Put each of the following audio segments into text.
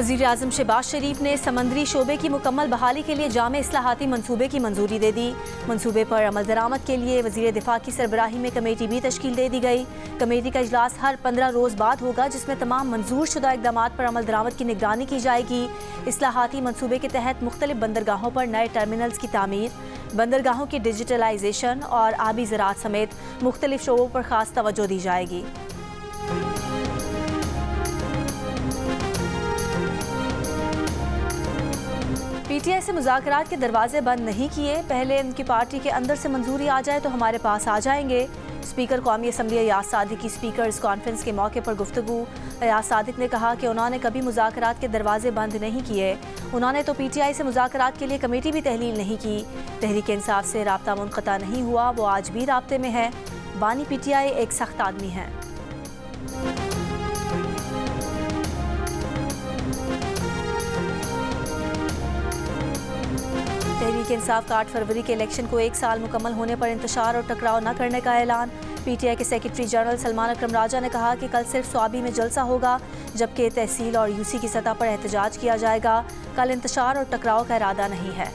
वज़ीर आज़म शहबाज शरीफ ने समंदरी शोबे की मुकम्मल बहाली के लिए जामे इस्लाहाती मंसूबे की मंजूरी दे दी। मंसूबे पर अमल दरामद के लिए वज़ीर दिफा की सरबराही में कमेटी भी तश्कील दे दी गई। कमेटी का इजलास हर 15 रोज़ बाद होगा, जिसमें तमाम मंजूर शुदा इक़दाम पर अमल दरामद की निगरानी की जाएगी। इस्लाहाती मंसूबे के तहत मुख्तलिफ बंदरगाहों पर नए टर्मिनल्स की तामीर, बंदरगाहों की डिजिटलाइजेशन और आबी ज़राअत समेत मुख्तलिफ शोबों पर खास तवज्जो दी जाएगी। पीटीआई से मुज़ाकरात के दरवाजे बंद नहीं किए, पहले उनकी पार्टी के अंदर से मंजूरी आ जाए तो हमारे पास आ जाएंगे। स्पीकर कौमी असम्बली अयाज सादिक की स्पीकर्स कॉन्फ्रेंस के मौके पर गुफ्तगू। अयाज सादिक ने कहा कि उन्होंने कभी मुज़ाकरात के दरवाजे बंद नहीं किए। उन्होंने तो पीटीआई से मुज़ाकरात के लिए कमेटी भी तहलील नहीं की। तहरीक इंसाफ से राब्ता मुनक़ता नहीं हुआ, वो आज भी राब्ते में है। बानी पीटीआई एक सख्त आदमी है। तहरीक इंसाफ का 8 फरवरी के इलेक्शन को 1 साल मुकम्मल होने पर इंतशार और टकराव न करने का ऐलान। पीटीआई के सेक्रेटरी जनरल सलमान अकरम राजा ने कहा कि कल सिर्फ स्वाबी में जलसा होगा, जबकि तहसील और यूसी की सतह पर एहतजाज किया जाएगा। कल इंतशार और टकराव का इरादा नहीं है।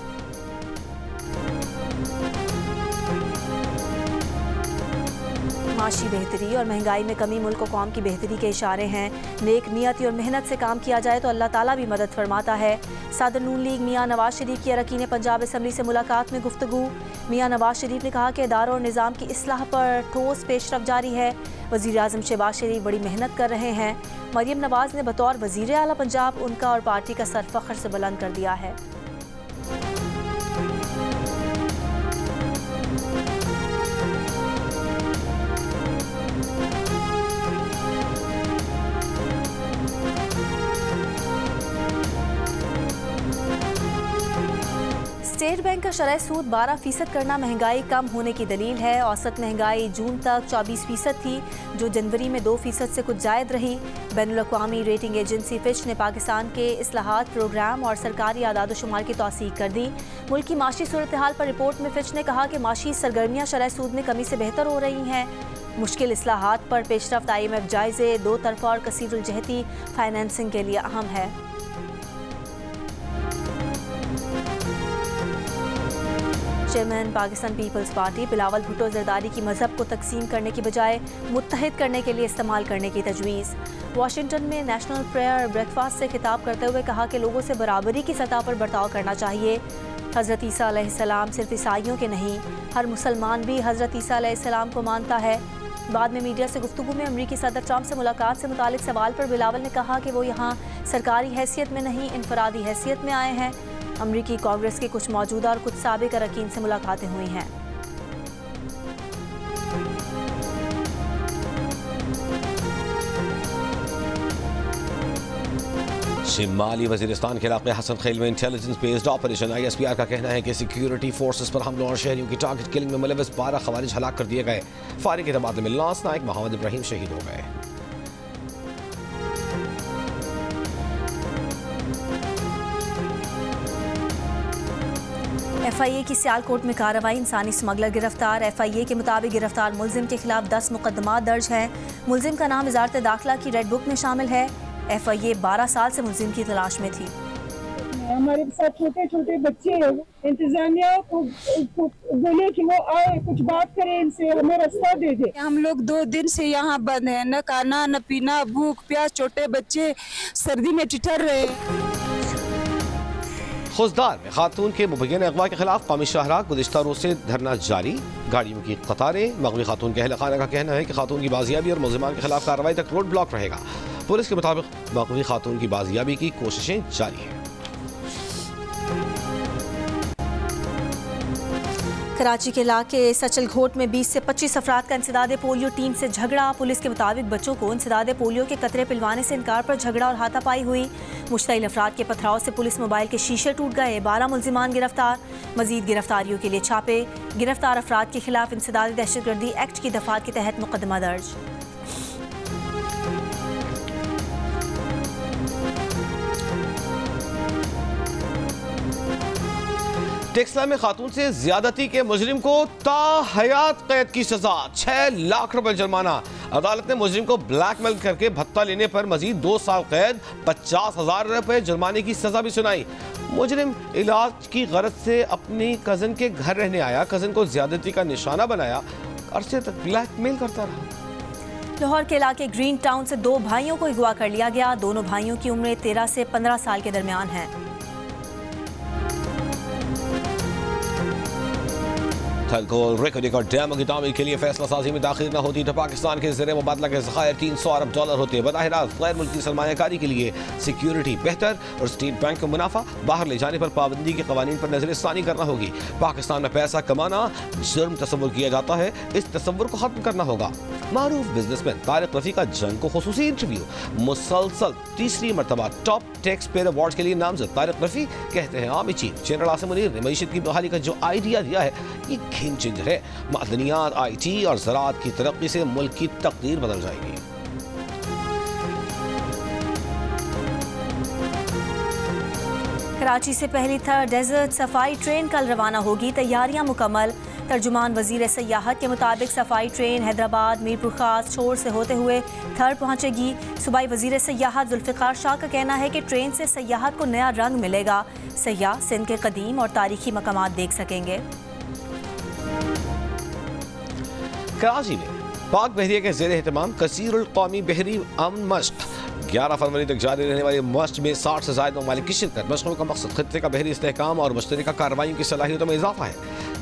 माशी बेहतरी और महंगाई में कमी मुल्क और कौम की बेहतरी के इशारे हैं। नेक नियत और मेहनत से काम किया जाए तो अल्लाह ताला भी मदद फरमाता है। सदर नून लीग मियां नवाज शरीफ की अरकान पंजाब असम्बली से मुलाकात में गुफ्तगू। मियां नवाज शरीफ ने कहा कि इदारों और निज़ाम की इस्लाह पर ठोस पेशरफ जारी है। वज़ीर आज़म शहबाज शरीफ बड़ी मेहनत कर रहे हैं। मरियम नवाज ने बतौर वज़ीर आला पंजाब उनका और पार्टी का सर फ़ख्र से बुलंद कर दिया है। स्टेट बैंक का शरह सूद 12% करना महंगाई कम होने की दलील है। औसत महंगाई जून तक 24% थी, जो जनवरी में 2% से कुछ जायद रही। बैनुल-अक़वामी रेटिंग एजेंसी फिच ने पाकिस्तान के इस्लाहात प्रोग्राम और सरकारी आदाद-ओ-शुमार की तौसीक कर दी। मुल्क की माशी सूरत हाल पर रिपोर्ट में फिच ने कहा कि माशी सरगर्मियाँ शरह सूद में कमी से बेहतर हो रही हैं। मुश्किल इस्लाहात पर पेशरफ्त IMF जायज़े दो तरफ़ा और कसीरुल-जहती फाइनेंसिंग के लिए अहम है। Chairman Pakistan peoples party Bilawal Bhutto Zardari की मजहब को तकसीम करने की बजाय मुत्तहिद करने के लिए इस्तेमाल करने की तजवीज़। वाशिंगटन में नेशनल प्रेयर ब्रेकफास्ट से खिताब करते हुए कहा कि लोगों से बराबरी की सतह पर बर्ताव करना चाहिए। हज़रत ईसा अलैहिस्सलाम सिर्फ ईसाइयों के नहीं, हर मुसलमान भी हज़रत ईसा अलैहिस्सलाम को मानता है। बाद में मीडिया से गुफ्तगू में अमरीकी सदर ट्रंप से मुलाकात से मुतालिक सवाल पर बिलावल ने कहा कि वो यहाँ सरकारी हैसियत में नहीं, इनफरादी हैसियत में आए हैं। अमरीकी कांग्रेस के कुछ मौजूदा और कुछ साबिक अरकान से मुलाकातें हुई हैं। शिमाली वजीरिस्तान के इलाके हसन खेल में इंटेलिजेंस बेस्ड ऑपरेशन। ISPR का कहना है कि सिक्योरिटी फोर्सेस पर हमलों और शहरियों की टारगेट किलिंग में मुलविस 12 खवारिज हलाक कर दिए गए। फारिग के तबादले में लांस नायक मोहम्मद इब्राहिम शहीद हो गए। FIA की सियालकोट में कार्रवाई, इंसानी स्मगलर गिरफ्तार। FIA के मुताबिक गिरफ्तार मुलजिम के खिलाफ 10 मुकदमा दर्ज हैं। मुलजिम का नाम वजारत दाखिला की रेड बुक में शामिल है। FIA 12 साल से मुलजिम की तलाश में थी। हमारे साथ छोटे छोटे बच्चे हैं, इंतजामिया को बोले कि वो आए कुछ बात करें इनसे, हमें रास्ता दे दे। हम लोग 2 दिन से यहाँ बंद हैं, न खाना न पीना, भूख प्यास, छोटे बच्चे सर्दी में ठिठर रहे। खुजदार में खातून के मुबैन अगवा के खिलाफ कौमी शाहराह गुज़िश्ता रोज़ से धरना जारी। गाड़ियों की कतारें। मगवी खातून के अहल खाना का कहना है कि खातून की बाजियाबी और मुलजिमान के खिलाफ कार्रवाई तक रोड ब्लॉक रहेगा। पुलिस के मुताबिक मगवी खातून की बाजियाबी की कोशिशें जारी हैं। कराची के इलाके सचल घोट में 20 से 25 अफराद का इंसदाद पोलियो टीम से झगड़ा। पुलिस के मुताबिक बच्चों को इंसदाद पोलियो के कतरे पिलवाने से इनकार पर झगड़ा और हाथापाई हुई। मुश्तइल अफराद के पथराव से पुलिस मोबाइल के शीशे टूट गए। 12 मुलजिमान गिरफ्तार। मजीद गिरफ्तारियों के लिए छापे। गिरफ्तार अफराद के खिलाफ इंसदादी दहशतगर्दी एक्ट की दफात के तहत मुकदमा दर्ज। टेक्सला में खातून से ज्यादती के मुजरिम को ताहयात कैद की सजा, 6 लाख रुपए जुर्माना। अदालत ने मुजरिम को ब्लैकमेल करके भत्ता लेने पर मजीद 2 साल कैद, 50,000 रुपए जुर्माने की सजा भी सुनाई। मुजरिम इलाज की गरज से अपनी कजन के घर रहने आया, कजन को ज्यादती का निशाना बनाया, अरसे तक ब्लैकमेल करता रहा। लाहौर के इलाके ग्रीन टाउन से 2 भाइयों को अगवा कर लिया गया। दोनों भाइयों की उम्रें 13 से 15 साल के दरमियान है। थलकोल रिकॉर्डिंग और डैमों की तामीर के लिए फैसला साजी में दाखिल न होती तो पाकिस्तान के ज़रिए मुबादला के ज़खायर 300 अरब डॉलर होते। बज़ाहिर गैर मुल्की सरमायाकारी के लिए सिक्योरिटी बेहतर और स्टेट बैंक को मुनाफा बाहर ले जाने पर पाबंदी के कवानीन पर नजरसानी करना होगी। पाकिस्तान में पैसा कमाना जुर्म तस्वुर किया जाता है, इस तस्वुर को खत्म करना होगा। मारूफ बिजनेसमैन तारिक रफ़ी का जंग को खुसूसी इंटरव्यू, मुसलसल तीसरी मरतबा टॉप टैक्स पेयर अवार्ड के लिए नामजद। तारिक रफ़ी कहते हैं army chief general Asim Munir ने मईशत की बहाली का जो आइडिया दिया है ये गेम चेंजर है। मादनियात, IT और ज़राअत की तरक्की से मुल्क की तकदीर बदल जाएगी। कराची से पहली थर्ड डेजर्ट सफाई ट्रेन कल रवाना होगी, तैयारियां मुकम्मल। तर्जुमान वजीर सयाहत के मुताबिक सफाई ट्रेन हैदराबाद मीरपुर खास छोर से होते हुए थर्ड पहुंचेगी। सूबाई वजीर सयाहत जुल्फ़िकार शाह का कहना है कि ट्रेन से सयाहत को नया रंग मिलेगा। सयाह सिंध के कदीम और तारीखी मकामात देख सकेंगे। कराची में पाक बहरिया के ज़ेर एहतमाम कसीरुल कौमी बहरी अमन मश्क 11 फरवरी तक जारी रहने वाले मश्क में 60 से ज़ायद ममालिक की शिरकत। मश्कों का मकसद खत्ते का बहरी इस्तेहकाम और मुश्तरका कार्रवाइयों की सलाहियतों में इजाफा है।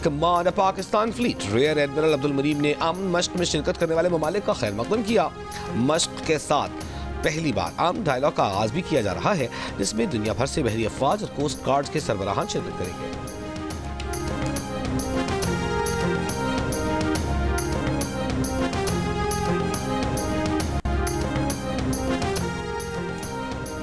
Command Pakistan fleet rear admiral Abdul Maryam ने अमन मश्क में शिरकत करने वाले ममालिक का खैर मकदम किया। मश्क के साथ पहली बार आम डायलॉग का आगाज भी किया जा रहा है, जिसमें दुनिया भर से बहरी अफवाज और कोस्ट गार्ड के सरबराहान शिरकत करेंगे।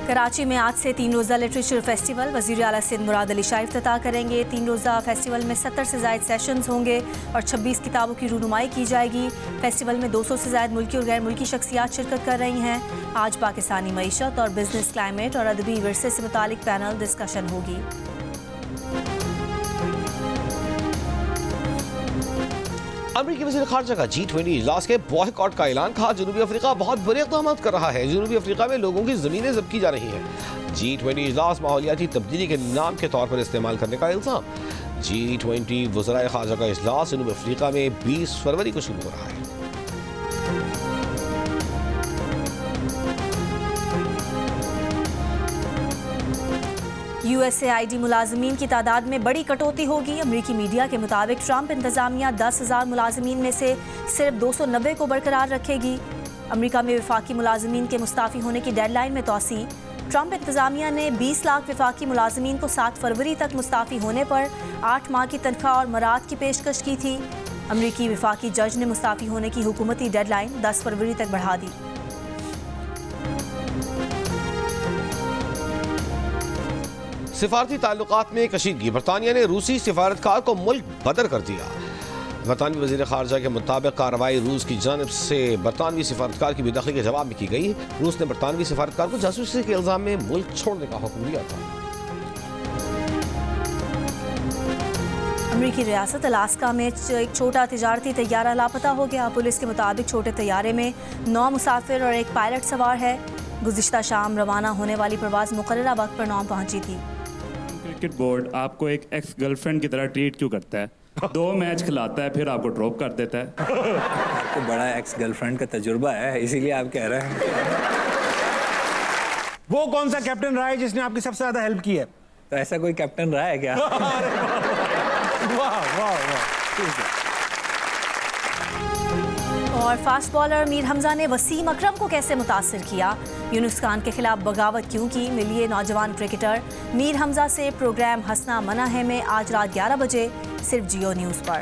कराची में आज से 3 रोज़ा लिटरेचर फेस्टिवल वज़ीर आला सिंध मुराद अली शाह इफ्तिताह करेंगे। 3 रोज़ा फेस्टिवल में 70 से ज़ायद सेशंस होंगे और 26 किताबों की रूनुमाई की जाएगी। फेस्टिवल में 200 से ज़ायद मुल्की और गैर मुल्की शख्सियात शिरकत कर रही हैं। आज पाकिस्तानी मईशत और बिजनेस क्लाइमेट और अदबी विरसे से मुतालिक पैनल डिस्कशन होगी। अमरीकी वज़ीर ख़ारजा का G20 इजलास के बॉयकॉट का ऐलान, कहा जनूबी अफ्रीका बहुत बुरे इक़दाम कर रहा है। जनूबी अफ्रीका में लोगों की ज़मीनें ज़ब्त की जा रही हैं। G20 इजलास माहौलियाती तब्दीली के नाम के तौर पर इस्तेमाल करने का इल्ज़ाम। G20 वज़राए ख़ारजा का इजलास जनूबी अफ्रीका में 20 फरवरी को शुरू हो रहा है। USAID मुलाजमीन की तादाद में बड़ी कटौती होगी। अमरीकी मीडिया के मुताबिक ट्रंप इंतजामिया 10,000 मुलाजमीन में से सिर्फ 290 को बरकरार रखेगी। अमरीका में वफाकी मुलाजमीन के मुस्ताफ़ी होने की डेडलाइन में तोसी। ट्रंप इंतजामिया ने 20 लाख वफाकी मुलाजमीन को 7 फरवरी तक मुस्ताफ़ी होने पर 8 माह की तनख्वाह और मराद की पेशकश की थी। अमरीकी वफाकी जज ने मुस्ताफ़ी होने की हुकूमती डेडलाइन 10 फरवरी तक बढ़ा दी। सिफारती ताल्लुकात में कशीदगी, बरतानिया ने रूसी सिफारतकार को मुल्क बदर कर दिया। बरतानवी वज़ीर ख़ारजा के मुताबिक कार्रवाई रूस की जानिब से बरतानवी सिफारतकार की बेदखली के जवाब में की गई। रूस ने बरतानवी सिफारतकार को जासूसी के इल्ज़ाम में मुल्क छोड़ने का हुक्म दिया था। अमरीकी रियासत अलास्का में एक छोटा तिजारती तैयारा लापता हो गया। पुलिस के मुताबिक छोटे तैयारे में 9 मुसाफिर और एक पायलट सवार है। गुज़िश्ता शाम रवाना होने वाली परवाज़ मुकर्ररा वक्त पर 9 पहुंची थी। क्रिकेट बोर्ड आपको एक एक्स गर्लफ्रेंड की तरह ट्रीट क्यों करता है? 2 मैच खिलाता है फिर आपको ड्रॉप कर देता है। आपको बड़ा एक्स गर्लफ्रेंड का तजुर्बा है, इसीलिए आप कह रहे हैं। वो कौन सा कैप्टन रहा है जिसने आपकी सबसे ज्यादा हेल्प की है? तो ऐसा कोई कैप्टन रहा है क्या? वाह वाह वाह। और फास्ट बॉलर मीर हमजा ने वसीम अकरम को कैसे मुतासिर किया? यूनुस खान के खिलाफ बगावत क्यों की? मिलिए नौजवान क्रिकेटर मीर हमजा से। प्रोग्राम हंसना मना है में आज रात 11 बजे सिर्फ जियो न्यूज़ पर।